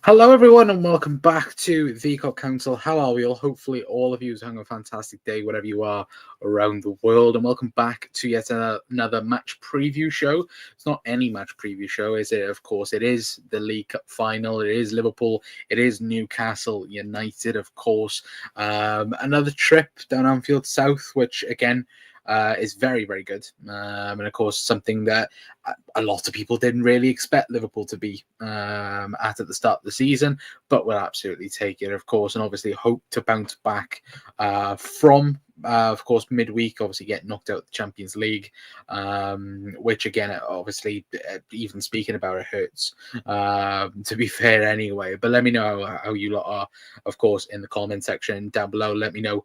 Hello, everyone, and welcome back to the Cop Council. How are we all? Hopefully, all of you is having a fantastic day, wherever you are around the world. And welcome back to yet another match preview show. It's not any match preview show, is it? Of course, it is the League Cup final. It is Liverpool. It is Newcastle United, of course. Another trip down Anfield South, which again is very, very good. And of course, something that a lot of people didn't really expect Liverpool to be at the start of the season, but will absolutely take it, of course, and obviously hope to bounce back from, of course, midweek, obviously get knocked out of the Champions League, which again, obviously, even speaking about it hurts, to be fair anyway. But let me know how you lot are, of course, in the comment section down below. Let me know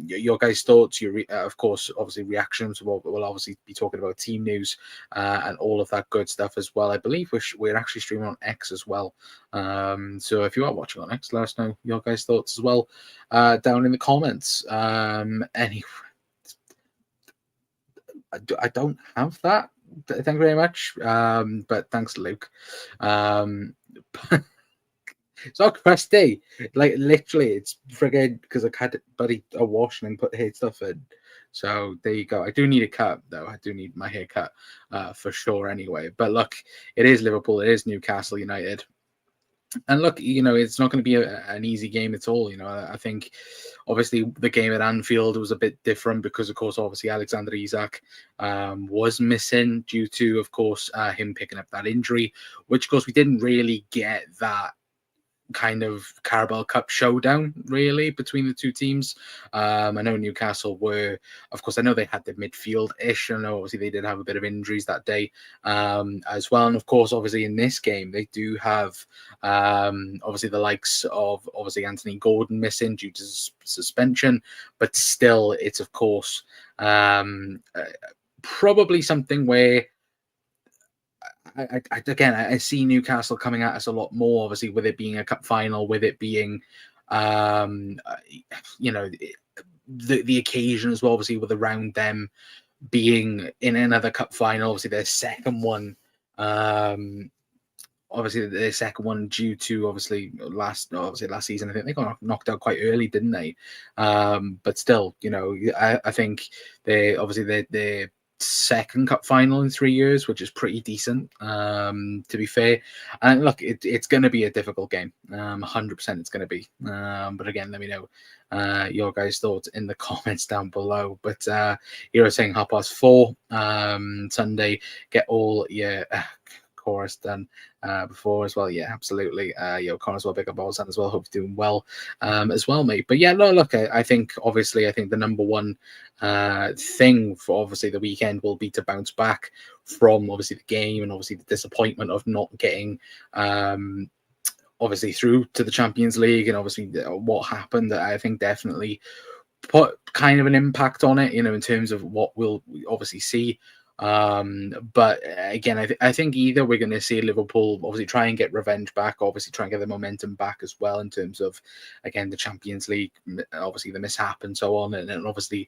your guys' thoughts, of course, obviously reactions. We'll obviously be talking about team news and all of that good stuff as well. I believe we're actually streaming on X as well. So if you are watching on X, let us know your guys' thoughts as well down in the comments. Anyway, I don't have that. Thank you very much. But thanks, Luke. It's not crusty. Like, literally, it's friggin' because I had a wash and then put hair stuff in. So there you go. I do need a cut, though. I do need my hair cut for sure anyway. But look, it is Liverpool. It is Newcastle United. And look, it's not going to be an easy game at all. I think obviously the game at Anfield was a bit different because, of course, obviously Alexander Isak was missing due to, of course, him picking up that injury, which, of course, we didn't really get that kind of Carabao Cup showdown really between the two teams. I know Newcastle were, of course, I know they had the midfield-ish. I know obviously they did have a bit of injuries that day as well. And of course, obviously in this game, they do have obviously the likes of obviously Anthony Gordon missing due to suspension, but still it's of course probably something where I see Newcastle coming at us a lot more, obviously, with it being a cup final, with it being, the occasion as well, obviously, with around them being in another cup final, obviously their second one, due to obviously last season. I think they got knocked out quite early, didn't they? But still, I think they're second cup final in 3 years, which is pretty decent, to be fair. And look, it's going to be a difficult game. 100% it's going to be. But again, let me know your guys' thoughts in the comments down below. But you're saying 4:30 Sunday, get all your chorus done before as well. Yeah, absolutely. Connor as well, big up Ozan as well. Hope you're doing well as well, mate. But yeah, no, look, I think the number one thing for obviously the weekend will be to bounce back from obviously the game and obviously the disappointment of not getting obviously through to the Champions League, and obviously what happened. I think definitely put kind of an impact on it, in terms of what we'll obviously see. But again, I think either we're going to see Liverpool obviously try and get revenge back, obviously try and get the momentum back as well in terms of, again, the Champions League, obviously the mishap and so on, and then obviously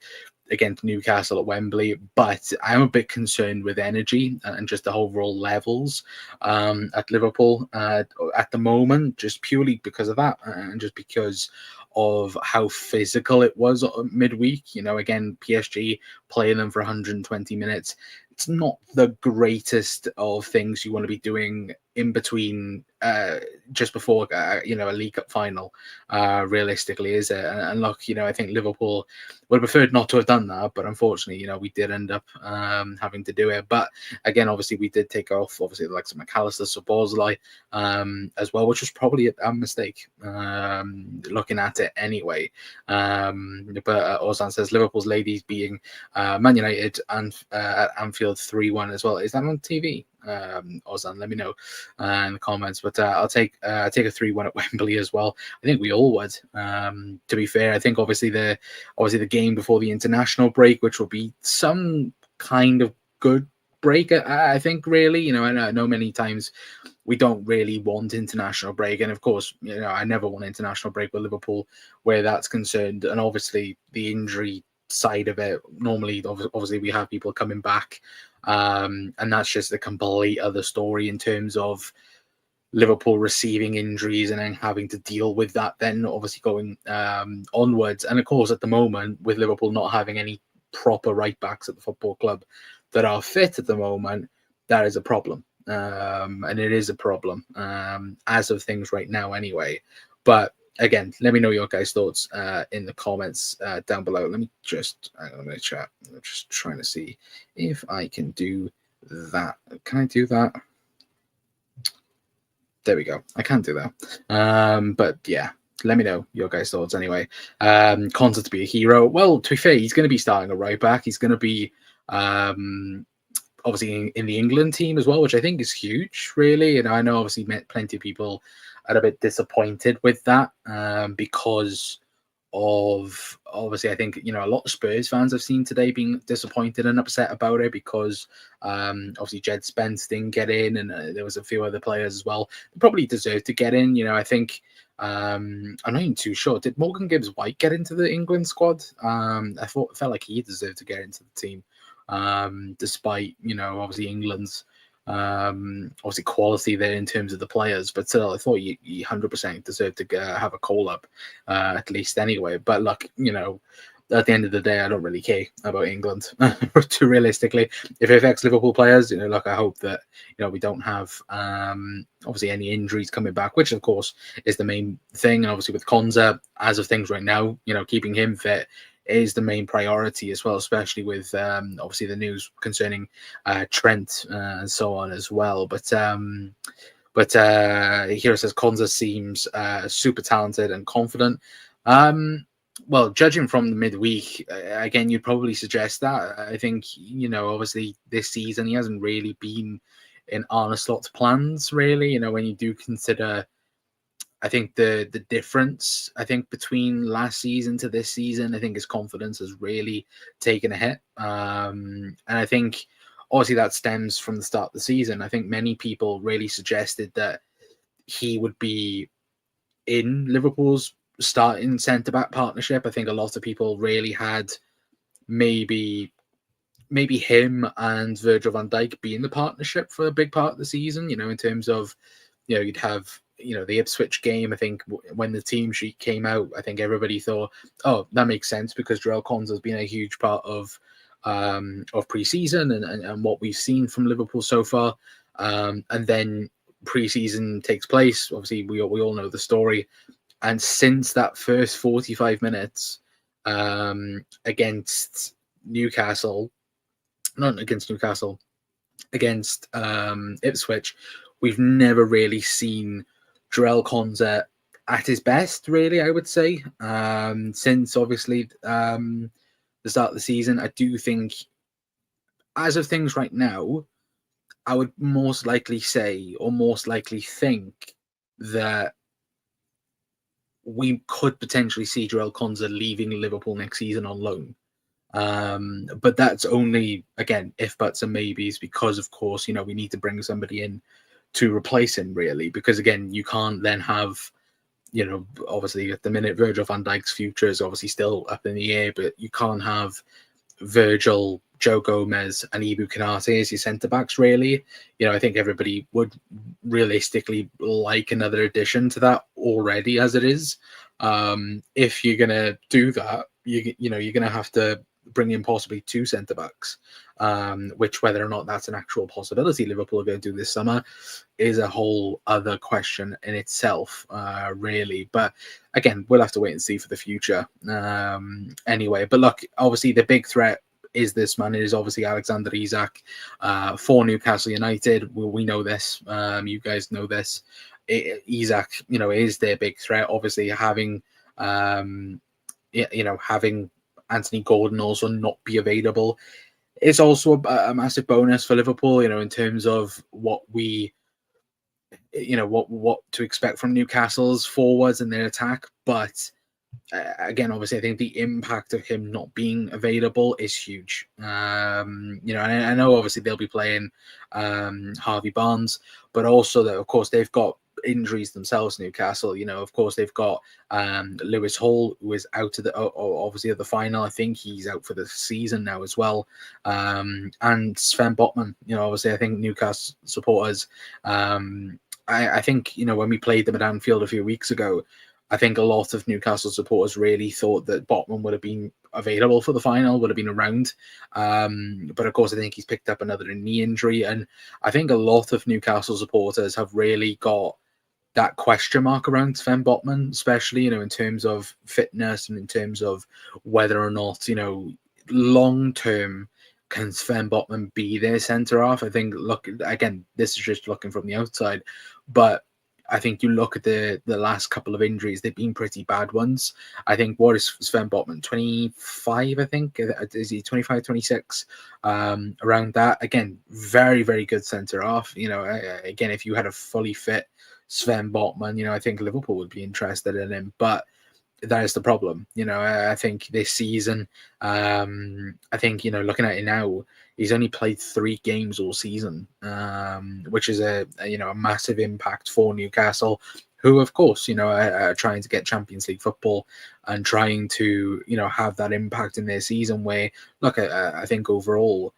against Newcastle at Wembley. But I'm a bit concerned with energy and just the overall levels at Liverpool at the moment, just purely because of that, and just because of how physical it was midweek. Again, PSG playing them for 120 minutes. It's not the greatest of things you want to be doing in between, just before, a League Cup final, realistically, is it? And look, I think Liverpool would have preferred not to have done that, but unfortunately, we did end up having to do it. But again, obviously, we did take off, obviously, the likes of McAllister, Szoboszlai, as well, which was probably a mistake, looking at it anyway. But Ozan says Liverpool's ladies beating Man United and at Anfield 3-1 as well. Is that on TV? Ozan, let me know in the comments. But I'll take a 3-1 at Wembley as well. I think we all would. To be fair, I think obviously the game before the international break, which will be some kind of good break. I think really, I know many times we don't really want international break, and of course, I never want international break with Liverpool where that's concerned. And obviously, the injury side of it, normally, obviously, we have people coming back. And that's just a complete other story in terms of Liverpool receiving injuries and then having to deal with that, then obviously going onwards. And of course, at the moment, with Liverpool not having any proper right backs at the football club that are fit at the moment, that is a problem. And it is a problem as of things right now, anyway. But again, let me know your guys' thoughts in the comments down below. Let me just, I'm going to chat. I'm just trying to see if I can do that. Can I do that? There we go. I can't do that. But yeah, let me know your guys' thoughts anyway. Konsa to be a hero. Well, to be fair, he's going to be starting a right back. He's going to be obviously in the England team as well, which I think is huge, really. And I know obviously plenty of people are a bit disappointed with that because of obviously I think a lot of Spurs fans I've seen today being disappointed and upset about it because obviously Jed Spence didn't get in and there was a few other players as well who probably deserved to get in. I think I'm not even too sure, did Morgan Gibbs White get into the England squad? I felt like he deserved to get into the team despite obviously England's obviously quality there in terms of the players, but still I thought you 100% deserved to have a call up at least anyway. But look, at the end of the day, I don't really care about England too realistically. If it affects Liverpool players, look, I hope that we don't have obviously any injuries coming back, which of course is the main thing. And obviously with Konsa, as of things right now, keeping him fit is the main priority as well, especially with obviously the news concerning Trent and so on as well. But here it says Konsa seems super talented and confident. Well, judging from the midweek, again, you'd probably suggest that. I think, obviously this season he hasn't really been in Arne Slot's plans, really. When you do consider, I think the difference, I think between last season to this season, I think his confidence has really taken a hit. And I think obviously that stems from the start of the season. I think many people really suggested that he would be in Liverpool's starting centre-back partnership. I think a lot of people really had maybe him and Virgil van Dijk be in the partnership for a big part of the season, in terms of, you'd have, the Ipswich game. I think when the team sheet came out, I think everybody thought, oh, that makes sense because Jarell Konsa has been a huge part of pre-season and what we've seen from Liverpool so far. And then pre-season takes place. Obviously, we all know the story. And since that first 45 minutes against Newcastle, not against Newcastle, against Ipswich, we've never really seen Jarell Konsa at his best, really, I would say. Since obviously the start of the season, I do think, as of things right now, I would most likely say or most likely think that we could potentially see Jarell Konsa leaving Liverpool next season on loan. But that's only, again, if buts and maybes, because of course, we need to bring somebody in to replace him, really, because again, you can't then have, obviously at the minute, Virgil van Dijk's future is obviously still up in the air, but you can't have Virgil, Joe Gomez and Ibu Konate as your centre-backs, really. I think everybody would realistically like another addition to that already as it is. If you're going to do that, you're going to have to bring in possibly two centre-backs, which whether or not that's an actual possibility Liverpool are going to do this summer is a whole other question in itself, really. But again, we'll have to wait and see for the future anyway. But look, obviously the big threat is this man. It is obviously Alexander Isak for Newcastle United. We know this. You guys know this. Isak, is their big threat. Obviously having, having Anthony Gordon also not be available is also a massive bonus for Liverpool, in terms of what we, what to expect from Newcastle's forwards and their attack. But again, obviously, I think the impact of him not being available is huge. And I know obviously they'll be playing Harvey Barnes, but also that, of course, they've got injuries themselves, Newcastle. Of course, they've got Lewis Hall, who is out of the obviously at the final. I think he's out for the season now as well. And Sven Botman, obviously, I think Newcastle supporters I think, when we played them at Anfield a few weeks ago, I think a lot of Newcastle supporters really thought that Botman would have been available for the final, would have been around. But of course, I think he's picked up another knee injury. And I think a lot of Newcastle supporters have really got that question mark around Sven Botman, especially, in terms of fitness and in terms of whether or not, long term can Sven Botman be their centre half. I think, look, again, this is just looking from the outside, but I think you look at the last couple of injuries, they've been pretty bad ones. I think, what is Sven Botman, 25, I think? Is he 25, 26? Around that. Again, very, very good centre half. Again, if you had a fully fit Sven Botman, I think Liverpool would be interested in him. But that is the problem. I think this season, I think, looking at it now, he's only played 3 games all season, which is a massive impact for Newcastle, who, of course, are trying to get Champions League football and trying to, have that impact in their season where, look, I think overall,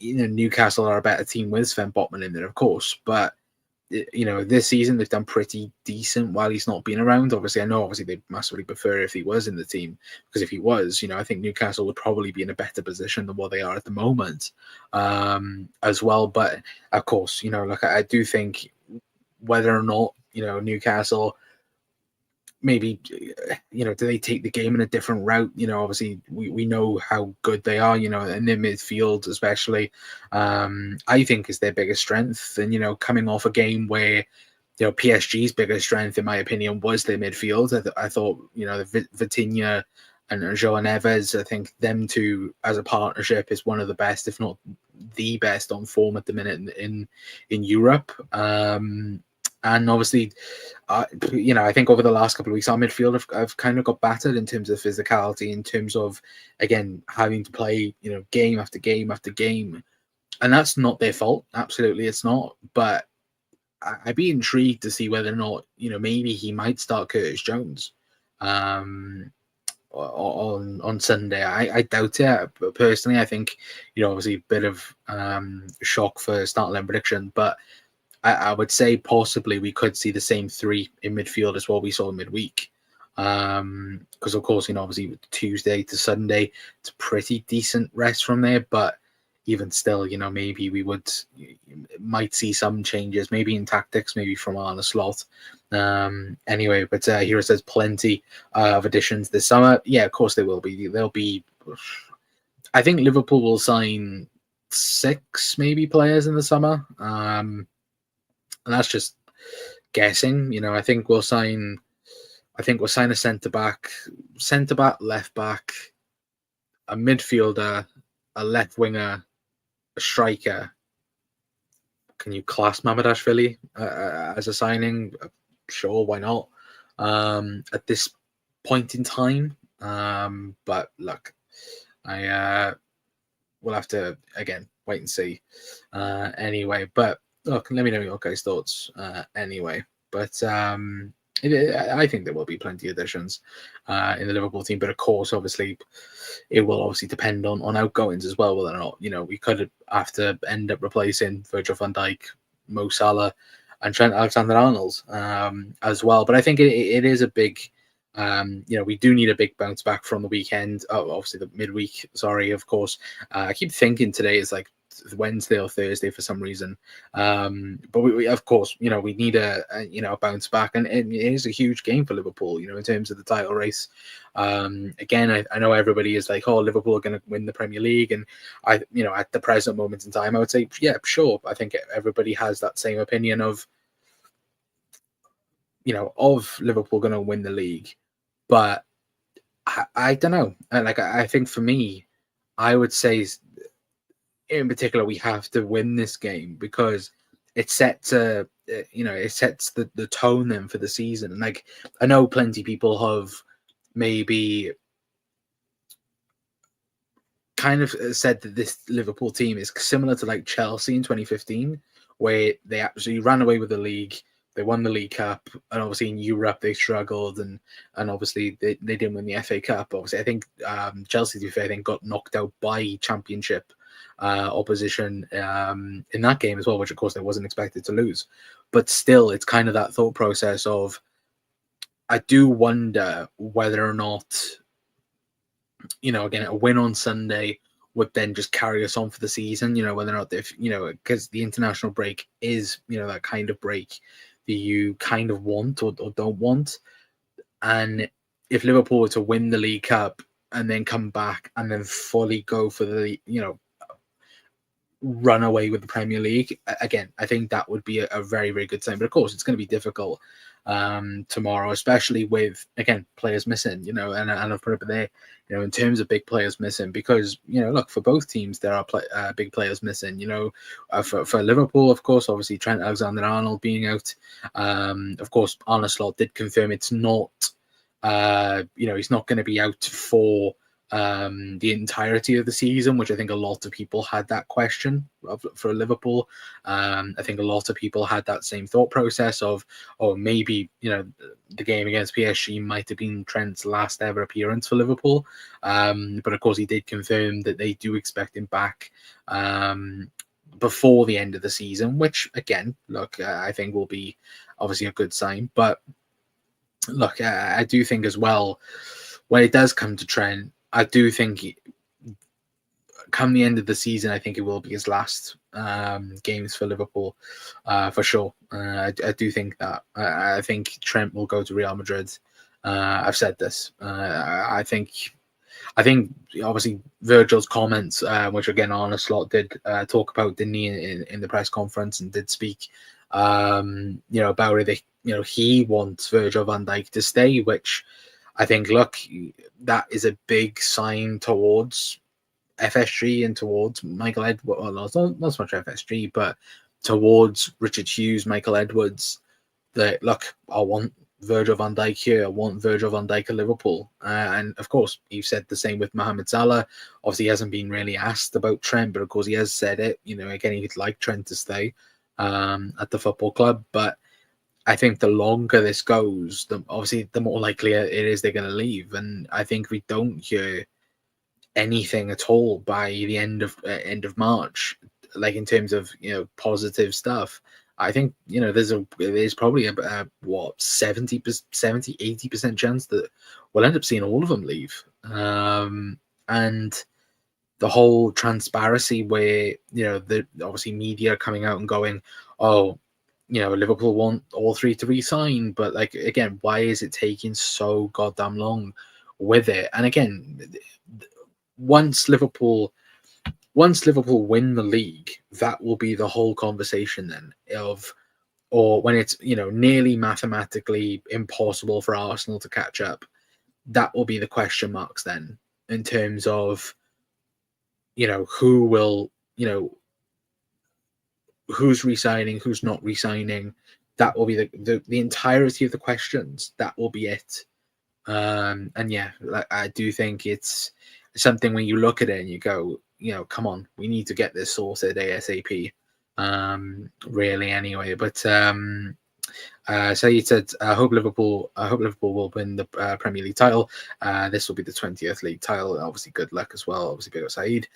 Newcastle are a better team with Sven Botman in there, of course, but this season they've done pretty decent while he's not been around. Obviously, I know they'd massively prefer if he was in the team, because if he was, I think Newcastle would probably be in a better position than what they are at the moment, as well. But of course, like, I do think whether or not, Newcastle maybe, do they take the game in a different route? Obviously we know how good they are, in their midfield, especially, I think is their biggest strength. And, coming off a game where, PSG's biggest strength, in my opinion, was their midfield. I thought, the Vitinha and João Neves, I think them two as a partnership is one of the best, if not the best, on form at the minute in Europe. And obviously, I think over the last couple of weeks, our midfield have kind of got battered in terms of physicality, in terms of, again, having to play, game after game after game. And that's not their fault. Absolutely, it's not. But I'd be intrigued to see whether or not, maybe he might start Curtis Jones on Sunday. I doubt it. But personally, I think, obviously a bit of shock for start line prediction, but I would say possibly we could see the same 3 in midfield as what we saw midweek. Because, of course, obviously Tuesday to Sunday, it's a pretty decent rest from there. But even still, maybe we might see some changes, maybe in tactics, maybe from Arne Slot. Anyway, but here it says plenty of additions this summer. Yeah, of course there will be. There'll be, I think Liverpool will sign 6 maybe players in the summer. And that's just guessing. I think we'll sign a centre back, left back, a midfielder, a left winger, a striker. Can you class Mamardashvili as a signing? Sure, why not? At this point in time, but look, we'll have to again wait and see. Anyway, but look, let me know your guys' thoughts. Anyway, but I think there will be plenty of additions in the Liverpool team, but of course, obviously, it will obviously depend on outgoings as well, whether or not we could have to end up replacing Virgil van Dijk, Mo Salah, and Trent Alexander-Arnold as well. But I think it is a big, we do need a big bounce back from the weekend. Oh, obviously the midweek. Sorry, of course. I keep thinking today is like Wednesday or Thursday for some reason, but we of course we need a bounce back, and it is a huge game for Liverpool in terms of the title race. Again, I know everybody is like, oh, Liverpool are going to win the Premier League, and I at the present moment in time I would say, yeah, sure. I think everybody has that same opinion of Liverpool going to win the league, but I don't know. I think for me, I would say, in particular, we have to win this game because it sets it sets the tone then for the season. And like, I know plenty of people have maybe kind of said that this Liverpool team is similar to like Chelsea in 2015, where they absolutely ran away with the league. They won the League Cup, and obviously in Europe they struggled, and obviously they didn't win the FA Cup. Obviously, I think Chelsea, to be fair, I think got knocked out by Championship opposition in that game as well, which of course they wasn't expected to lose. But still, it's kind of that thought process of, I do wonder whether or not, again, a win on Sunday would then just carry us on for the season, whether or not, if, because the international break is, that kind of break that you kind of want or don't want. And if Liverpool were to win the League Cup and then come back and then fully go for the, run away with the Premier League, again, I think that would be a very, very good sign. But of course, it's going to be difficult tomorrow, especially with, again, players missing, and I've put it there, in terms of big players missing, because, look, for both teams, there are big players missing, for Liverpool, of course, obviously Trent Alexander-Arnold being out. Of course, Arne Slot did confirm it's not, he's not going to be out for the entirety of the season, which I think a lot of people had that question for Liverpool. I think a lot of people had that same thought process of, maybe, the game against PSG might have been Trent's last ever appearance for Liverpool. But of course, he did confirm that they do expect him back before the end of the season, which, again, look, I think will be obviously a good sign. But look, I do think as well, when it does come to Trent, I do think come the end of the season, I think it will be his last games for Liverpool, for sure. I do think that. I think Trent will go to Real Madrid. I've said this. I think obviously Virgil's comments, which again Arne Slot did talk about, didn't he, in the press conference, and did speak, about it. He wants Virgil van Dijk to stay, which I think, look, that is a big sign towards FSG and towards Michael Edwards. Well, not so much FSG, but towards Richard Hughes, Michael Edwards. That, look, I want Virgil van Dijk here. I want Virgil van Dijk at Liverpool. And of course, you've said the same with Mohamed Salah. Obviously, he hasn't been really asked about Trent, but of course, he has said it. Again, he'd like Trent to stay at the football club, but I think the longer this goes, the more likely it is they're going to leave. And I think if we don't hear anything at all by the end of March, like in terms of positive stuff, I think there's probably a 70-80% chance that we'll end up seeing all of them leave. And the whole transparency where the obviously media coming out and going, oh, Liverpool want all three to re-sign, but like, again, why is it taking so goddamn long with it? And again, once Liverpool win the league, that will be the whole conversation then or when it's nearly mathematically impossible for Arsenal to catch up, that will be the question marks then, in terms of who will who's resigning, who's not resigning. That will be the entirety of the questions. That will be it. And yeah, I do think it's something when you look at it and you go, come on, we need to get this sorted ASAP. Really, anyway. But so you said, I hope Liverpool will win the Premier League title. This will be the 20th league title. Obviously, good luck as well. Obviously, big up Saeed.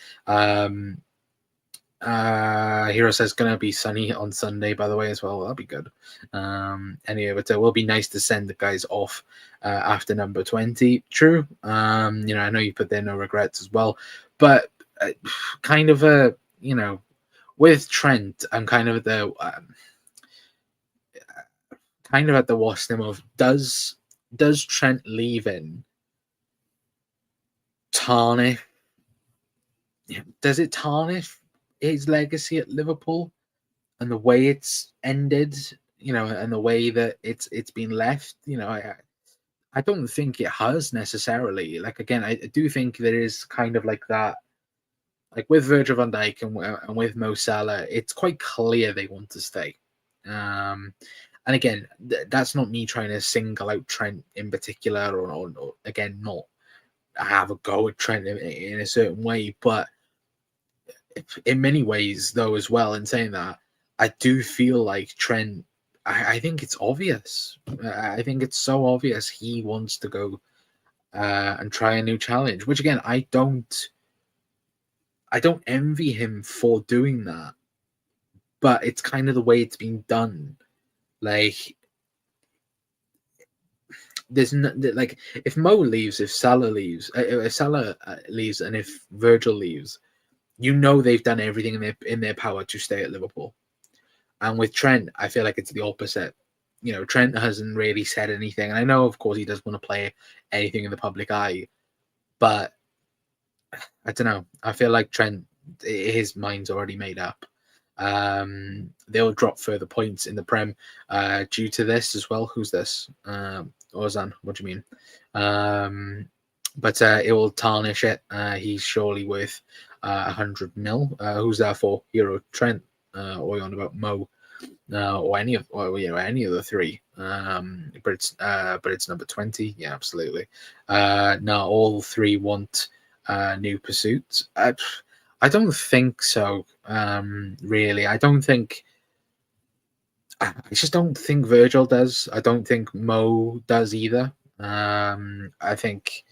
Hero says gonna be sunny on Sunday, by the way, as well. That'll be good. Anyway, but it will be nice to send the guys off after number 20. True. I know you put there no regrets as well, but kind of with Trent, I'm kind of at the watching of does Trent leaving tarnish? Does it tarnish his legacy at Liverpool and the way it's ended, and the way that it's been left? I don't think it has necessarily. Like, again, I do think there is kind of like that, like with Virgil van Dijk and with Mo Salah, it's quite clear they want to stay. And again, that's not me trying to single out Trent in particular, or again, not have a go at Trent in a certain way, but in many ways, though, as well, in saying that, I do feel like Trent, I think it's obvious. I think it's so obvious he wants to go and try a new challenge, which, again, I don't I don't envy him for doing that, but it's kind of the way it's been done. Like, there's no, like, if Mo leaves, if Salah leaves, if Salah leaves, and if Virgil leaves, you know they've done everything in their power to stay at Liverpool. And with Trent, I feel like it's the opposite. Trent hasn't really said anything, and I know, of course, he does want to play anything in the public eye, but I don't know. I feel like Trent, his mind's already made up. They'll drop further points in the Prem due to this as well. Who's this? Ozan, what do you mean? But it will tarnish it. He's surely worth 100 mil. Who's that for? Hero Trent, or you on about Mo, or any of the three. But it's number 20. Yeah, absolutely. Now all three want new pursuits. I don't think so. Really, I don't think. I just don't think Virgil does. I don't think Mo does either. I think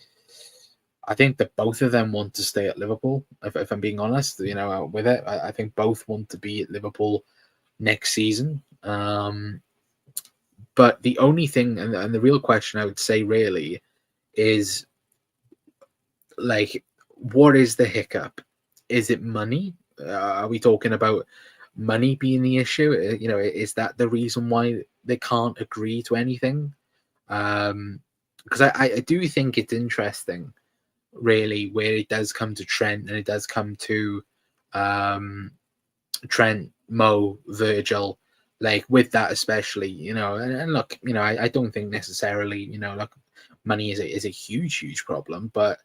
that both of them want to stay at Liverpool. If I'm being honest, with it, I think both want to be at Liverpool next season. But the only thing, and the real question I would say really is, like, what is the hiccup? Is it money? Are we talking about money being the issue? Is that the reason why they can't agree to anything? Because I do think it's interesting, really, where it does come to Trent and it does come to Trent, Mo, Virgil, like with that especially, and look, I don't think necessarily, like, money is a huge problem, but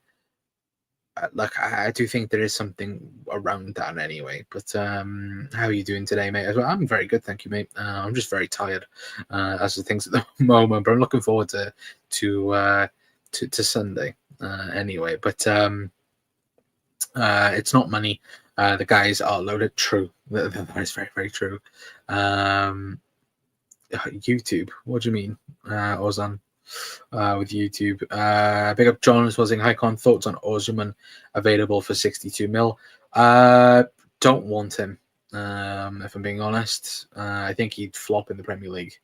like, I do think there is something around that anyway. But how are you doing today, mate? As well, I'm very good, thank you, mate. I'm just very tired as of things at the moment, but I'm looking forward to Sunday anyway. But it's not money. The guys are loaded. True, that is very, very true. YouTube. What do you mean, Ozan? With YouTube. Big up John was saying, Hycon, thoughts on Osimhen available for 62 mil. Don't want him, if I'm being honest. I think he'd flop in the Premier League.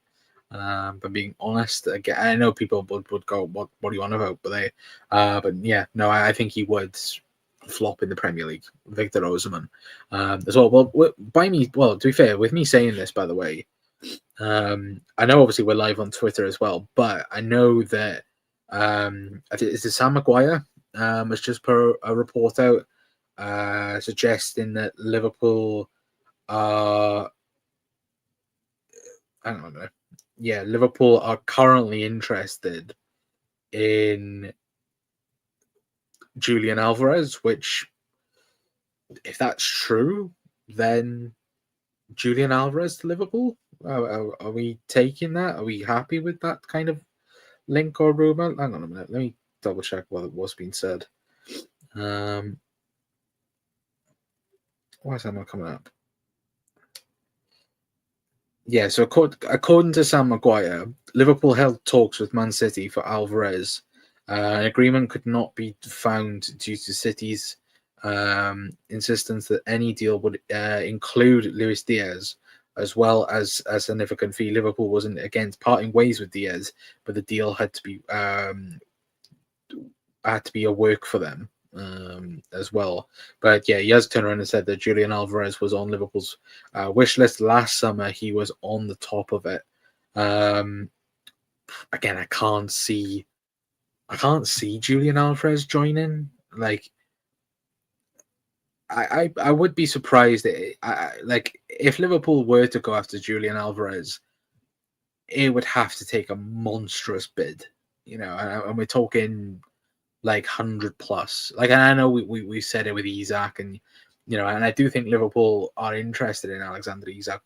But being honest, again, I know people would go, what do you want about? But yeah, no, I think he would flop in the Premier League. Victor Osimhen as well. Well, to be fair, with me saying this, by the way, I know obviously we're live on Twitter as well, but I know that is it Sam Maguire has just put a report out suggesting that Liverpool are Liverpool are currently interested in Julian Alvarez, which, if that's true, then Julian Alvarez to Liverpool. Are we taking that? Are we happy with that kind of link or rumor? Hang on a minute. Let me double check what's been said. Why is that not coming up? Yeah, so according to Sam Maguire, Liverpool held talks with Man City for Alvarez. An agreement could not be found due to City's insistence that any deal would include Luis Diaz, as well as a significant fee. Liverpool wasn't against parting ways with Diaz, but the deal had to be a work for them as well. But yeah, he has turned around and said that Julian Alvarez was on Liverpool's wish list last summer. He was on the top of it. Again, I can't see Julian Alvarez joining. Like, I would be surprised if Liverpool were to go after Julian Alvarez, it would have to take a monstrous bid, and we're talking like 100 plus. Like, and I know we said it with Isak, and and I do think Liverpool are interested in Alexander Isak,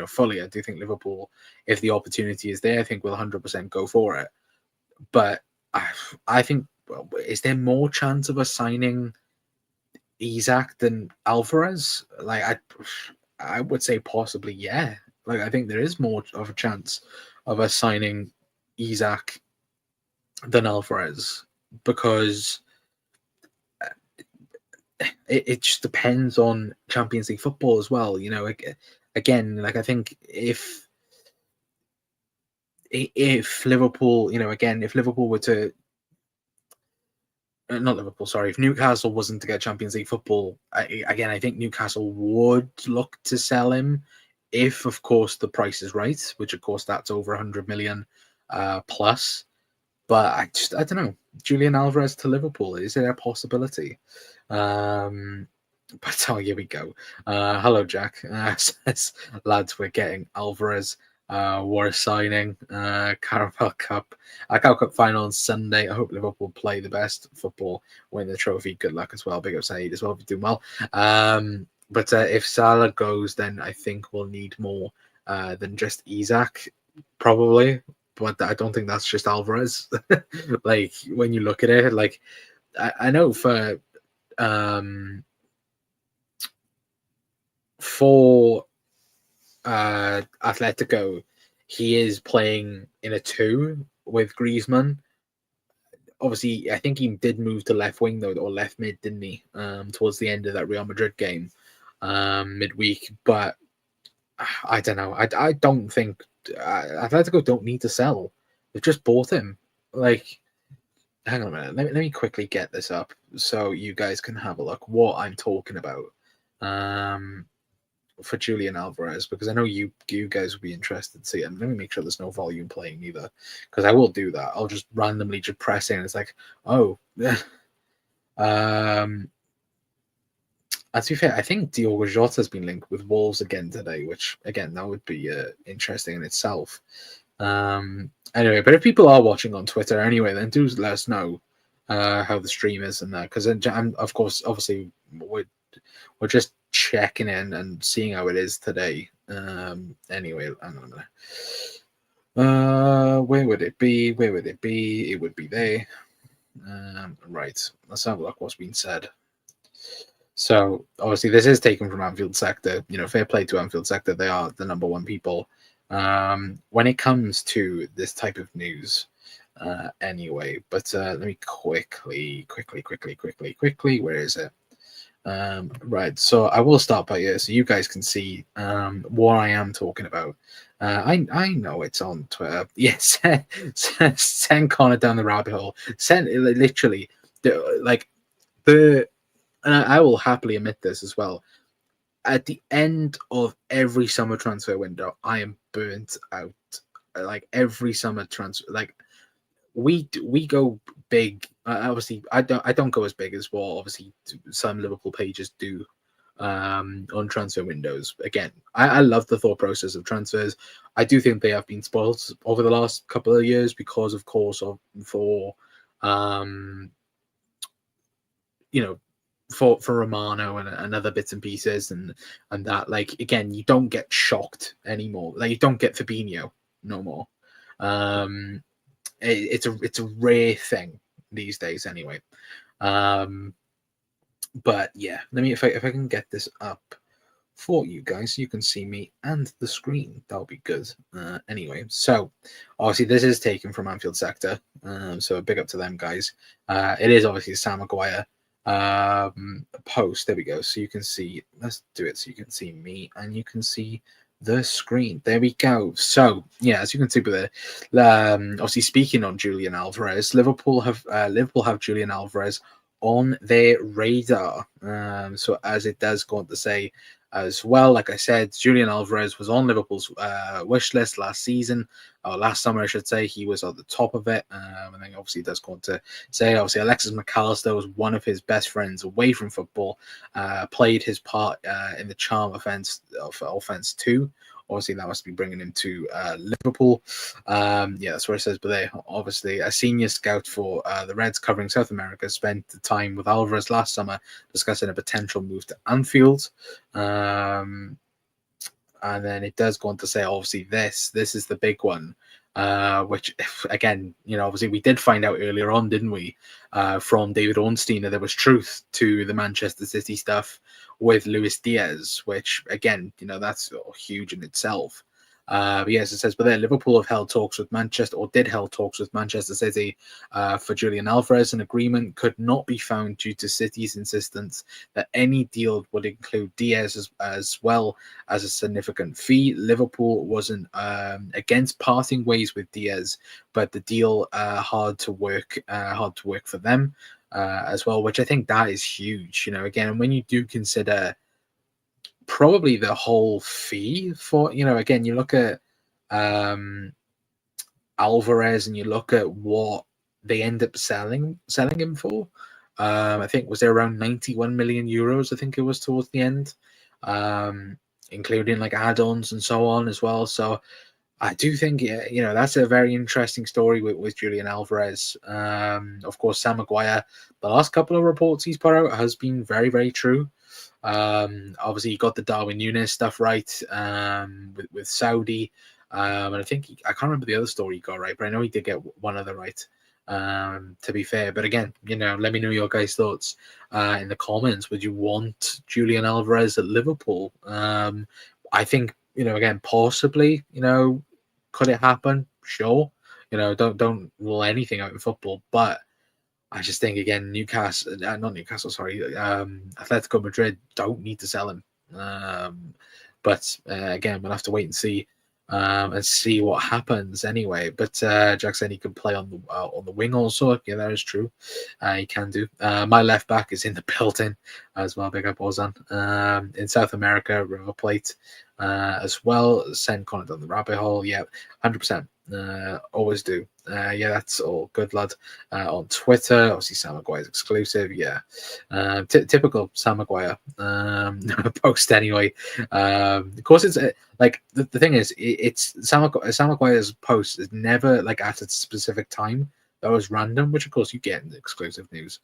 fully. I do think Liverpool, if the opportunity is there, I think we'll 100% go for it. But I think, is there more chance of us signing Isak than Alvarez? Like, I would say possibly, yeah. Like, I think there is more of a chance of us signing Isak than Alvarez, because it just depends on Champions League football as well. You know, again, like I think if Liverpool, you know, again, if Liverpool were to not Liverpool, sorry, if Newcastle wasn't to get Champions League football, again, I think Newcastle would look to sell him if, of course, the price is right, which, of course, that's over 100 million plus. But I don't know. Julian Alvarez to Liverpool, is it a possibility? But here we go. Hello, Jack. Says, lads, we're getting Alvarez. We're signing Carabao Cup. Carabao Cup final on Sunday. I hope Liverpool play the best football, win the trophy. Good luck as well. Big up Saeed as well for doing well. But if Salah goes, then I think we'll need more than just Isak, probably. But I don't think that's just Alvarez. Like when you look at it, like I know for Atletico, he is playing in a 2 with Griezmann. Obviously, I think he did move to left wing though, or left mid, didn't he? Towards the end of that Real Madrid game, midweek. But I don't know. I don't think Atletico don't need to sell. They've just bought him. Like, hang on a minute. Let me quickly get this up so you guys can have a look what I'm talking about. For Julian Alvarez, because I know you guys will be interested to see it. And let me make sure there's no volume playing either, because I will do that. I'll just randomly just press in. It's like, oh, yeah. And to be fair, I think Diogo Jota has been linked with Wolves again today, which again that would be interesting in itself. Anyway, but if people are watching on Twitter anyway, then do let us know how the stream is and that, because of course, obviously, we're just checking in and seeing how it is today. Anyway, hang on a minute. Where would it be? Where would it be? It would be there. Right. Let's have a look what's been said. So obviously this is taken from Anfield Sector. You know, fair play to Anfield Sector. They are the number one people when it comes to this type of news. Anyway, but let me quickly. Where is it? Right, so I will start by here so you guys can see what I am talking about. I know it's on Twitter. Yes, send Connor down the rabbit hole. Send literally and I will happily admit this as well. At the end of every summer transfer window, I am burnt out. Like every summer transfer, like we go big. Obviously, I don't go as big as what obviously some Liverpool pages do on transfer windows. Again, I love the thought process of transfers. I do think they have been spoiled over the last couple of years because, of course, for Romano and other bits and pieces and that. Like again, you don't get shocked anymore. Like you don't get Fabinho no more. It's a rare thing these days anyway. But yeah, let me if I can get this up for you guys so you can see me and the screen, that'll be good. Anyway, so obviously this is taken from Anfield Sector, so big up to them guys. It is obviously Sam Maguire post. There we go, so you can see, let's do it so you can see me and you can see the screen. There we go. So yeah, as you can see there, obviously speaking on Julian Alvarez, Liverpool have Julian Alvarez on their radar. So as it does go on to say as well, like I said, Julian Alvarez was on Liverpool's wish list last season, or last summer I should say. He was at the top of it, and then obviously it does go on to say obviously Alexis McAllister was one of his best friends away from football, played his part in the charm offense too. Obviously, that must be bringing him to Liverpool. Yeah, that's where it says. But they obviously a senior scout for the Reds covering South America spent the time with Alvarez last summer discussing a potential move to Anfield. And then it does go on to say, obviously, this is the big one, which again, obviously we did find out earlier on, didn't we, from David Ornstein that there was truth to the Manchester City stuff with Luis Diaz, which again, that's huge in itself. But yes, it says, but then Liverpool have held talks with Manchester, or did held talks with Manchester City for Julian Alvarez. An agreement could not be found due to City's insistence that any deal would include Diaz as well as a significant fee. Liverpool wasn't against parting ways with Diaz, but the deal hard to work for them as well, which I think that is huge. Again, when you do consider probably the whole fee for, again, you look at Alvarez and you look at what they end up selling him for. I think was there around 91 million euros. I think it was towards the end, including like add-ons and so on as well. So I do think, that's a very interesting story with Julian Alvarez. Of course, Sam Maguire, the last couple of reports he's put out has been very, very true. Obviously, he got the Darwin Núñez stuff right with Saudi. And I think I can't remember the other story he got right, but I know he did get one other right. To be fair, but again, let me know your guys' thoughts in the comments. Would you want Julian Alvarez at Liverpool? I think, again, possibly, could it happen? Sure. Don't rule anything out in football, but I just think, again, not Newcastle, sorry, Atletico Madrid don't need to sell him. But again, we'll have to wait and see what happens anyway. But Jack said he can play on the wing also. Yeah, that is true. He can do. My left back is in the building as well. Big up Ozan. In South America, River Plate as well. Send Connor down the rabbit hole. Yeah, 100%. Always do. Yeah, that's all good, lad. On Twitter, obviously Sam Maguire's exclusive. Yeah, typical Sam Maguire post anyway. Of course, it's like the thing is, it's Sam Maguire's post is never like at a specific time. That was random, which of course you get in the exclusive news.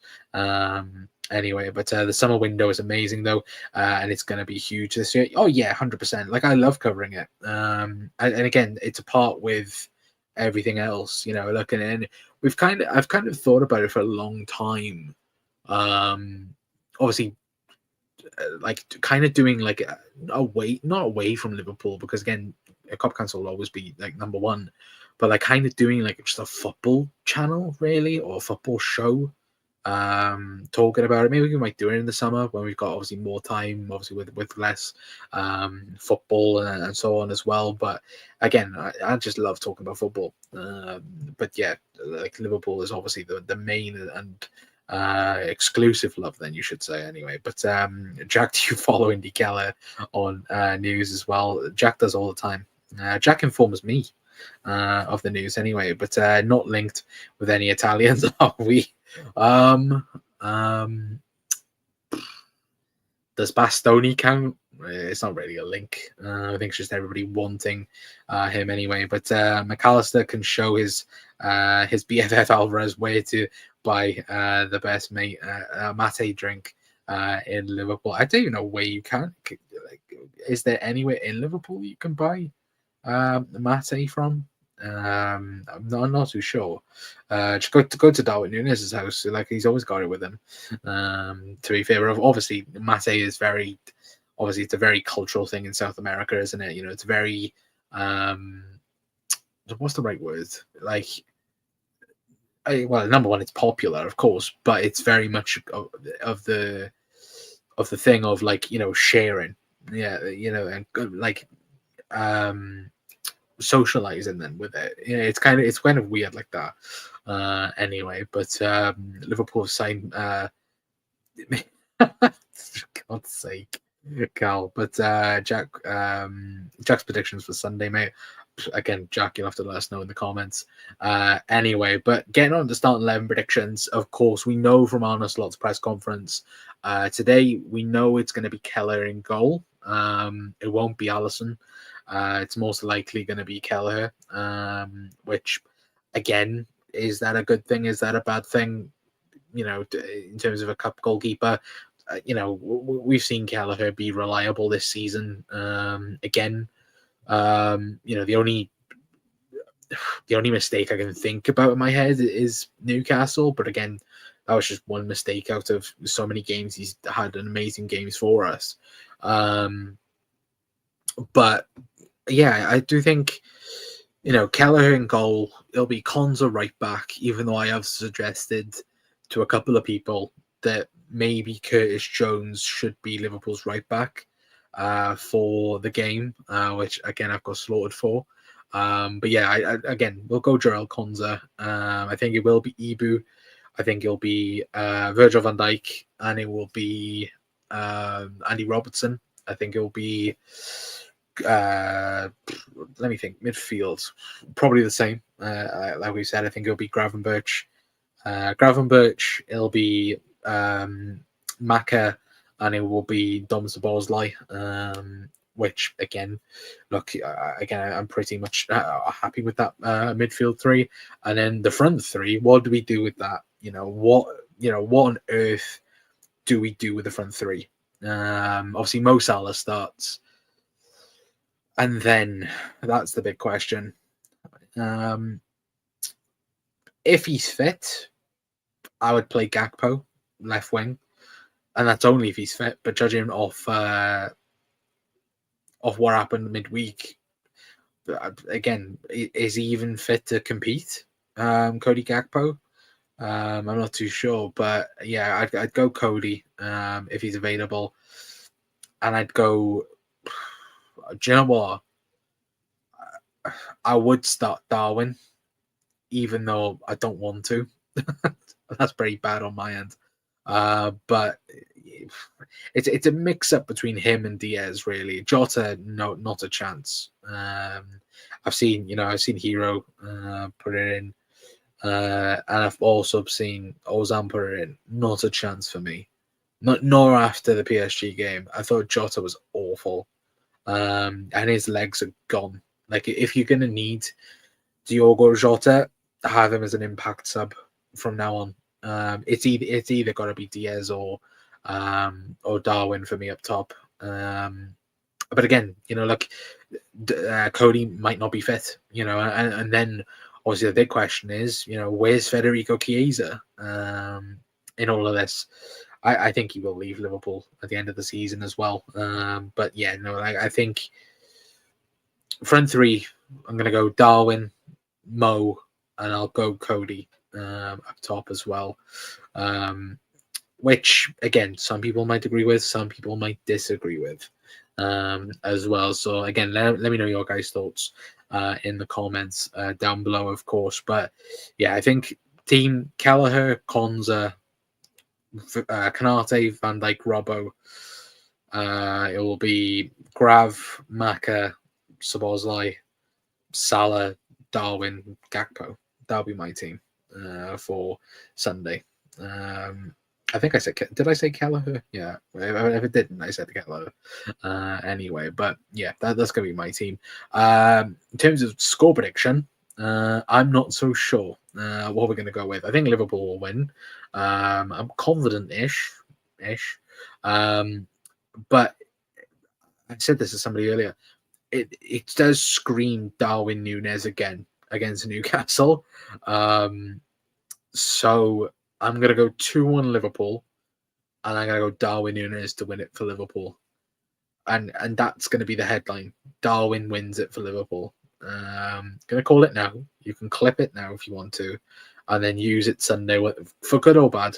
Anyway, but the summer window is amazing though, and it's going to be huge this year. Oh yeah, 100%. Like I love covering it. And again, it's a part with everything else, looking in. I've kind of thought about it for a long time. Obviously, like kind of doing like not away from Liverpool, because again, a Cop Council will always be like number one, but like kind of doing like just a football channel really, or a football show, talking about it. Maybe we might do it in the summer when we've got obviously more time, obviously with less football and so on as well. But again, I just love talking about football. But yeah, like Liverpool is obviously the main and exclusive love, then you should say anyway. But Jack, do you follow Indy Keller on news as well? Jack does all the time. Jack informs me of the news anyway, but not linked with any Italians, are we? Does Bastoni count? It's not really a link. I think it's just everybody wanting him anyway. But McAllister can show his BFF Alvarez where to buy the best mate mate drink in Liverpool. I don't even know where you can. Like, is there anywhere in Liverpool you can buy mate from? I'm not too sure. Just go to Darwin Núñez's house. Like he's always got it with him. To be fair, obviously mate is it's a very cultural thing in South America, isn't it? It's very what's the right word? Like, well, number one, it's popular, of course, but it's very much of the thing of like sharing, yeah, and like socializing then with it. It's kind of weird like that. Anyway, but Liverpool signed. God's sake, Cal. But Jack's predictions for Sunday, mate. Again, Jack, you'll have to let us know in the comments. Anyway, but getting on to starting 11 predictions. Of course, we know from Arne Slot's press conference today. We know it's going to be Keller in goal. It won't be Alisson. It's most likely going to be Kelleher, which, again, is that a good thing? Is that a bad thing? In terms of a cup goalkeeper, we've seen Kelleher be reliable this season. Again, the only mistake I can think about in my head is Newcastle, but again, that was just one mistake out of so many games. He's had an amazing games for us. But yeah, I do think, Kelleher in goal. It'll be Konza right back, even though I have suggested to a couple of people that maybe Curtis Jones should be Liverpool's right back for the game, which again I've got slaughtered for. But yeah, again we'll go Jarell Konza. I think it will be Ibu. I think it'll be Virgil van Dijk, and it will be Andy Robertson. I think it will be let me think. Midfield, probably the same. Like we said, I think it'll be Gravenberch. Gravenberch, it'll be Maka, and it will be Dom Szoboszlai. Which again, look, again, I'm pretty much happy with that midfield three, and then the front three. What do we do with that? What on earth do we do with the front three? Obviously, Mo Salah starts. And then that's the big question. If he's fit, I would play Gakpo left wing, and that's only if he's fit. But judging off what happened midweek, again, is he even fit to compete? Cody Gakpo. I'm not too sure, but yeah, I'd go Cody if he's available, and I'd go. Do you know what? I would start Darwin, even though I don't want to. That's pretty bad on my end. But it's a mix up between him and Diaz, really. Jota, no, not a chance. I've seen Hero put it in, and I've also seen Ozan put it in. Not a chance for me. Nor after the PSG game. I thought Jota was awful. And his legs are gone. Like, if you're going to need Diogo Jota, have him as an impact sub from now on. It's either got to be Diaz or Darwin for me up top. But again, Cody might not be fit, and then obviously the big question is, where's Federico Chiesa in all of this? I think he will leave Liverpool at the end of the season as well. But yeah, no, I think front three, I'm going to go Darwin, Mo, and I'll go Cody up top as well. Which, again, some people might agree with, some people might disagree with as well. So again, let me know your guys' thoughts in the comments down below, of course. But yeah, I think team Kelleher, Konza, Kanate, Van Dijk, Robbo. It will be Grav, Maka, Szoboszlai, Salah, Darwin, Gakpo. That'll be my team for Sunday. I think I said. Did I say Kelleher? Yeah. If it didn't, I said Kelleher. Anyway, but yeah, that's gonna be my team. In terms of score prediction, I'm not so sure what we're going to go with. I think Liverpool will win. I'm confident-ish. But I said this to somebody earlier. It does scream Darwin Núñez again against Newcastle. So I'm going to go 2-1 Liverpool. And I'm going to go Darwin Núñez to win it for Liverpool. And that's going to be the headline. Darwin wins it for Liverpool. Gonna call it now. You can clip it now if you want to, and then use it Sunday for good or bad.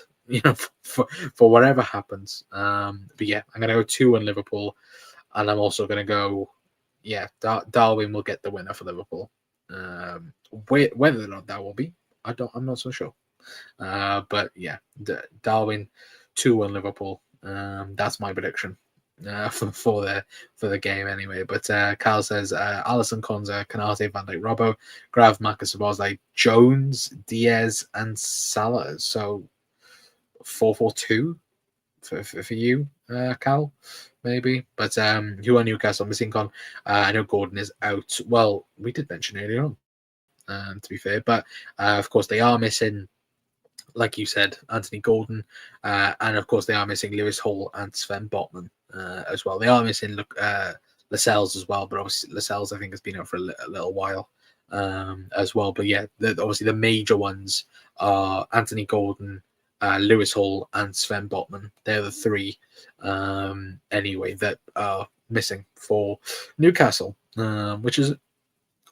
For whatever happens. But yeah, I'm gonna go 2-1 Liverpool, and I'm also gonna go. Yeah, Darwin will get the winner for Liverpool. Whether or not that will be, I'm not so sure. But yeah, Darwin 2-1 Liverpool. That's my prediction. For the game anyway. But Carl says Alisson, Konza, Kanate, Van Dijk, Robbo, Grav, Maka, Szoboszlai, Jones, Diaz, and Salah. So 4-4-2 for you, Cal, maybe. But who are Newcastle missing? I know Gordon is out. Well, we did mention earlier on, to be fair, but of course they are missing. Like you said, Anthony Gordon, and of course they are missing Lewis Hall and Sven Botman as well. They are missing Lascelles as well, but obviously Lascelles I think has been out for a little while as well. But yeah, obviously the major ones are Anthony Gordon, Lewis Hall, and Sven Botman. They're the three anyway that are missing for Newcastle. which is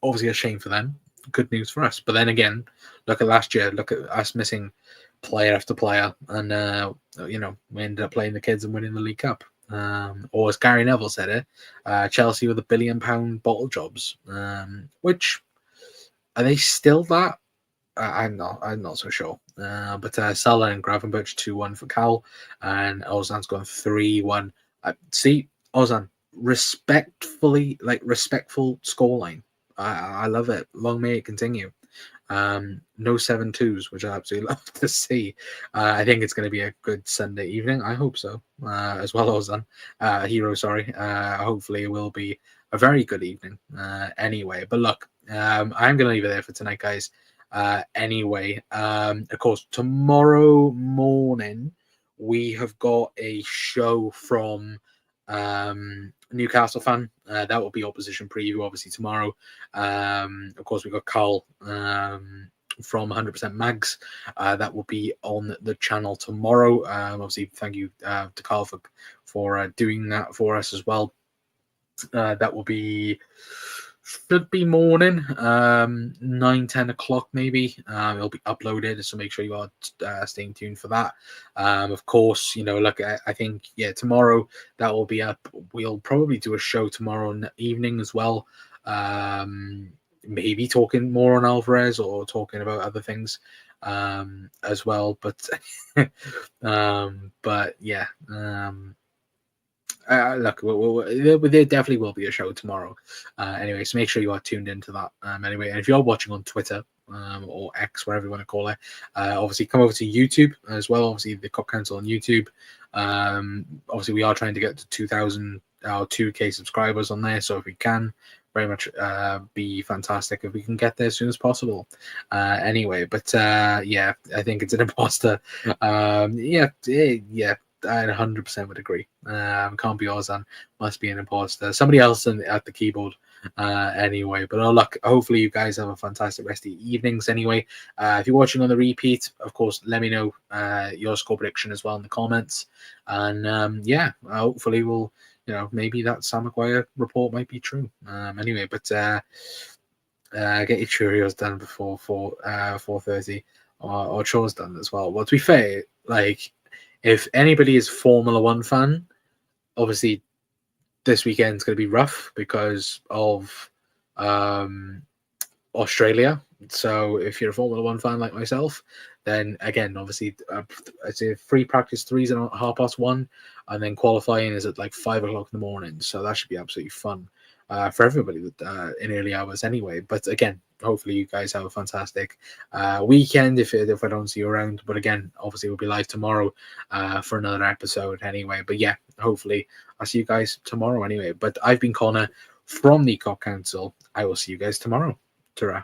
obviously a shame for them. Good news for us. But then again, look at last year. Look at us missing player after player, and we ended up playing the kids and winning the League Cup. Or as Gary Neville said it, Chelsea with £1 billion bottle jobs. Which are they still that? I'm not so sure. But Salah and Gravenberch 2-1 for Cal, and Ozan's gone 3-1. See, Ozan, respectful scoreline. I love it. Long may it continue. No 7-2s, which I absolutely love to see. I think it's going to be a good Sunday evening. I hope so. As well, Ozan, Hero. Sorry. Hopefully, it will be a very good evening. Anyway, but look, I'm going to leave it there for tonight, guys. Anyway, of course, tomorrow morning we have got a show from Newcastle fan. That will be opposition preview, obviously, tomorrow. Of course, we've got Carl from 100% Mags. That will be on the channel tomorrow. Obviously, thank you to Carl for doing that for us as well. That will be should be morning, 9-10 o'clock maybe. It'll be uploaded, so make sure you are staying tuned for that. Of course, look, I think tomorrow that will be up. We'll probably do a show tomorrow evening as well. Maybe talking more on Alvarez or talking about other things as well. But yeah. Look, there definitely will be a show tomorrow. Anyway, so make sure you are tuned into that. Anyway, and if you're watching on Twitter or X, whatever you want to call it, obviously come over to YouTube as well. Obviously, the Cop Council on YouTube. Obviously, we are trying to get to 2,000 or 2K subscribers on there. So if we can, very much be fantastic if we can get there as soon as possible. Anyway, but yeah, I think it's an imposter. Yeah. I 100% would agree. Can't be Ozan. Must be an imposter. Somebody else at the keyboard. Anyway, but look, hopefully you guys have a fantastic rest of the evenings. Anyway, if you're watching on the repeat, of course, let me know your score prediction as well in the comments. And yeah, hopefully we'll, maybe that Sam Maguire report might be true. Anyway, but get your Cheerios done before 4:30, or chores done as well. Well, to be fair, like, if anybody is Formula One fan, obviously this weekend's going to be rough because of Australia. So if you're a Formula One fan like myself, then again, obviously, it's a free practice 3's at 1:30, and then qualifying is at like 5 o'clock in the morning. So that should be absolutely fun for everybody in early hours anyway. But again, hopefully you guys have a fantastic weekend if I don't see you around. But again, obviously we'll be live tomorrow for another episode anyway. But yeah, hopefully I'll see you guys tomorrow anyway. But I've been Connor from the Cop Council. I will see you guys tomorrow. Ta-ra.